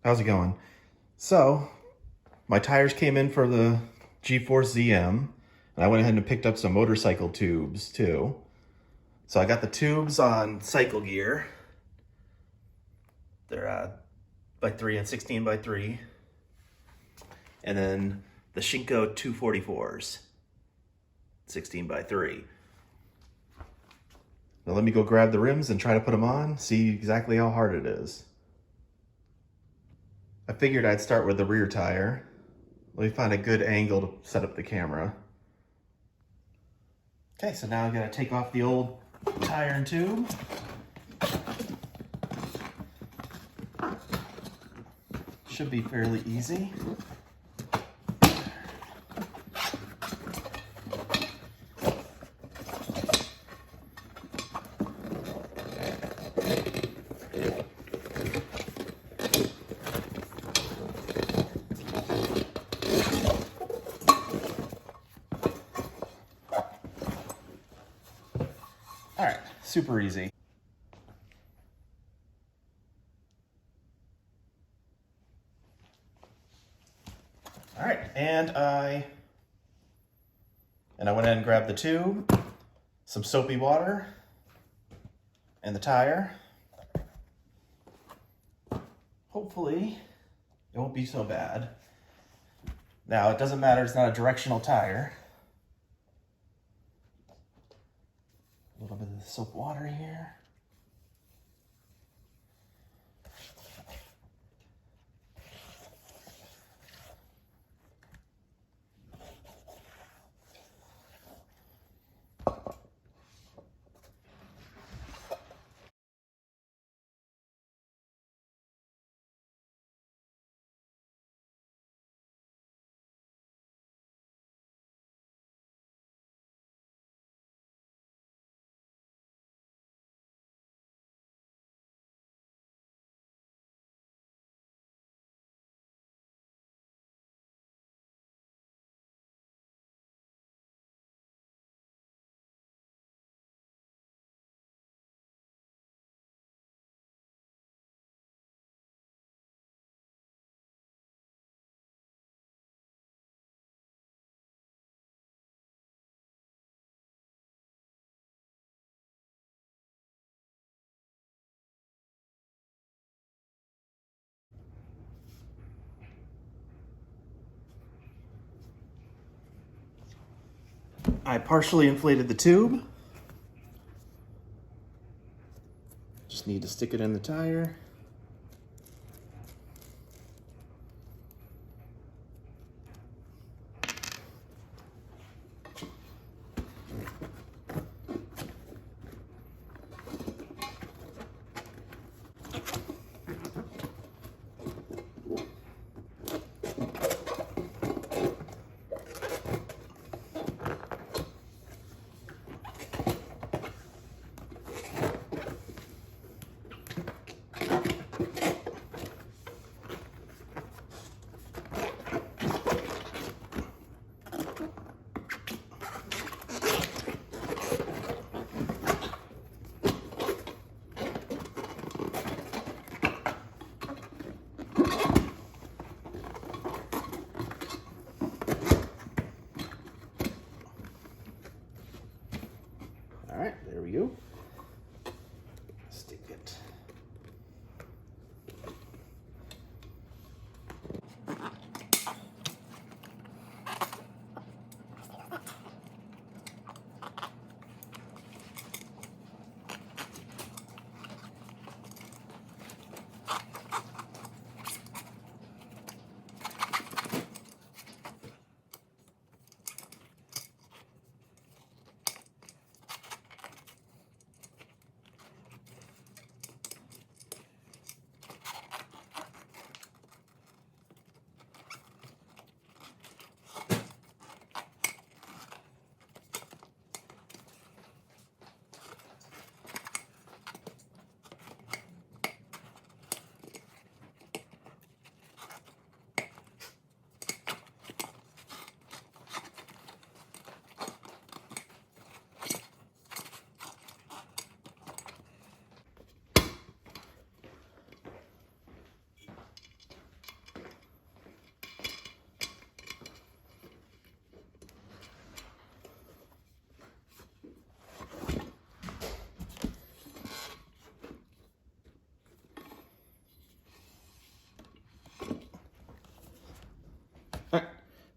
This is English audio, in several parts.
How's it going? So, my tires came in for the G-Force ZM, and I went ahead and picked up some motorcycle tubes too. So I got the tubes on cycle gear. They're by 3 and 16 by 3. And then the Shinko 244s, 16 by 3. Now let me go grab the rims and try to put them on, see exactly how hard it is. I figured I'd start with the rear tire. Let me find a good angle to set up the camera. Okay, so now I'm gonna take off the old tire and tube. Should be fairly easy. All right, super easy. All right, and I went in and grabbed the tube, some soapy water, and the tire. Hopefully, it won't be so bad. Now, it doesn't matter, it's not a directional tire. A little bit of the soap water here. I partially inflated the tube. Just need to stick it in the tire.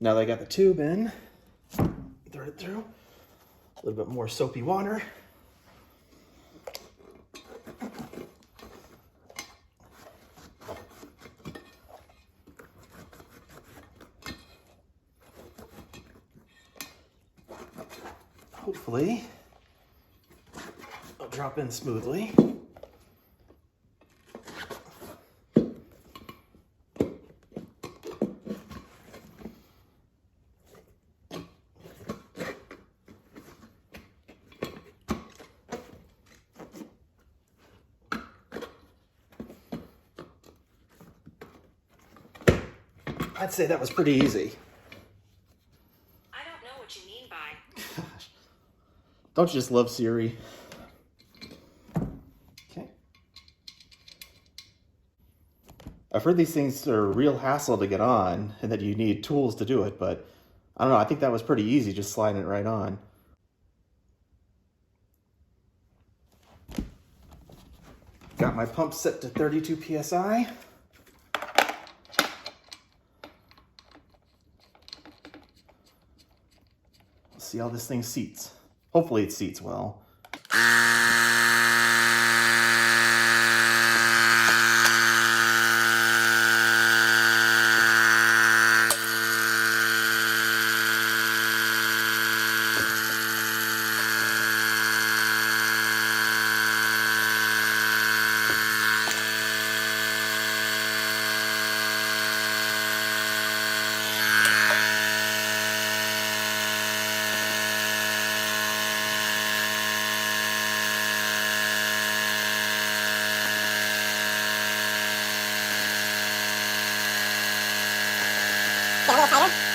Now that I got the tube in, throw it through. A little bit more soapy water. Hopefully, it'll drop in smoothly. I'd say that was pretty easy. I don't know what you mean by. Gosh. Don't you just love Siri? Okay. I've heard these things are a real hassle to get on and that you need tools to do it, but I don't know, I think that was pretty easy just sliding it right on. Got my pump set to 32 psi. See how this thing seats. Hopefully it seats well. Get a little tighter.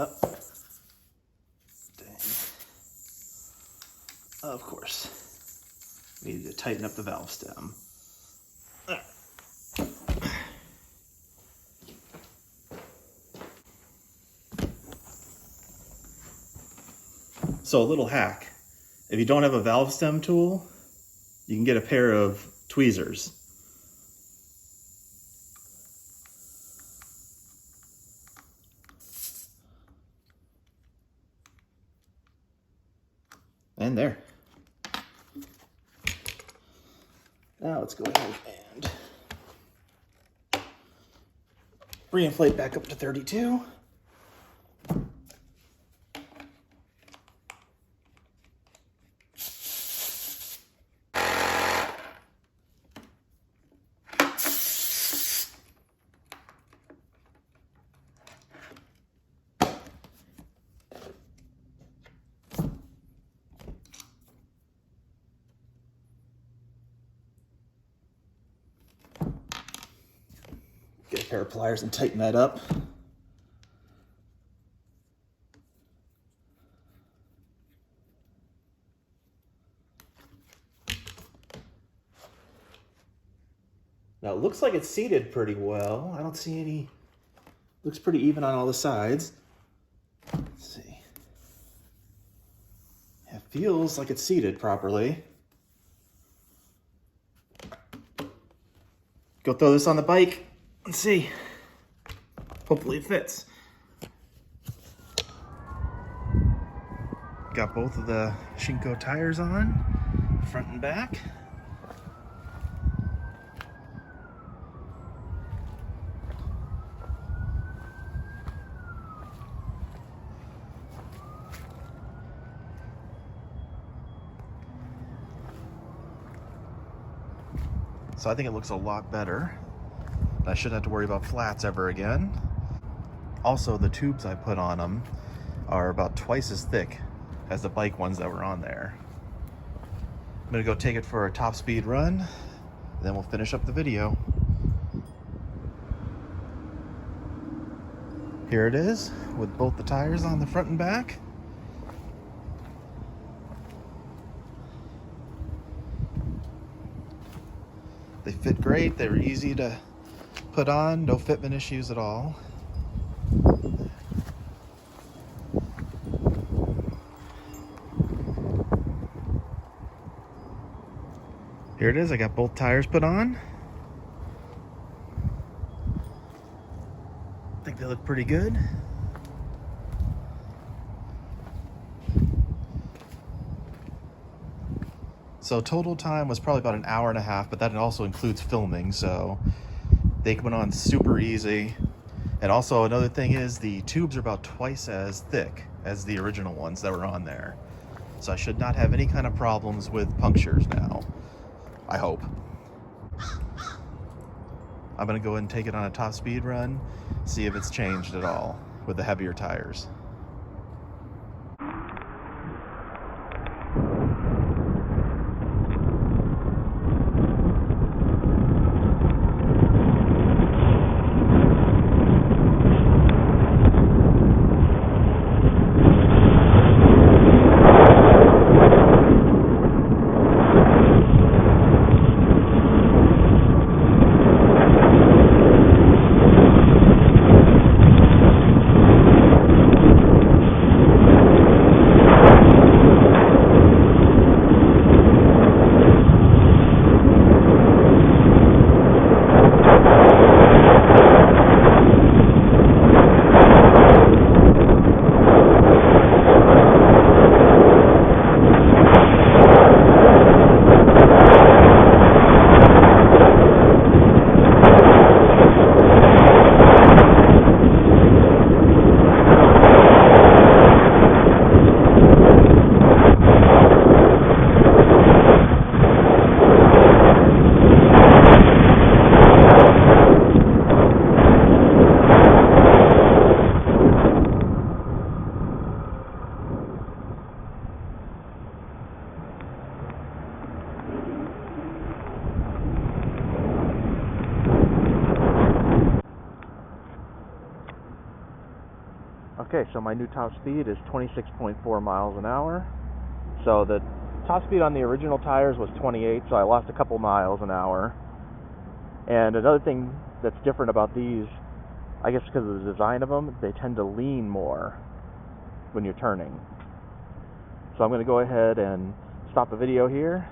Oh. Dang. Of course. Needed to tighten up the valve stem. So a little hack. If you don't have a valve stem tool, you can get a pair of tweezers. And there. Now let's go ahead and reinflate back up to 32. Get a pair of pliers and tighten that up. Now it looks like it's seated pretty well. I don't see any, looks pretty even on all the sides. Let's see. It feels like it's seated properly. Go throw this on the bike. Let's see. Hopefully it fits. Got both of the Shinko tires on, front and back. So I think it looks a lot better. I shouldn't have to worry about flats ever again. Also, the tubes I put on them are about twice as thick as the bike ones that were on there. I'm gonna go take it for a top speed run, then we'll finish up the video. Here it is, with both the tires on the front and back. They fit great, they were easy to put on, no fitment issues at all. Here it is, I got both tires put on. I think they look pretty good. So total time was probably about an hour and a half, but that also includes filming, so they went on super easy. And also another thing is the tubes are about twice as thick as the original ones that were on there. So I should not have any kind of problems with punctures now. I hope. I'm gonna go ahead and take it on a top speed run, see if it's changed at all with the heavier tires. Okay, so my new top speed is 26.4 miles an hour. So the top speed on the original tires was 28, so I lost a couple miles an hour. And another thing that's different about these, I guess because of the design of them, they tend to lean more when you're turning. So I'm going to go ahead and stop the video here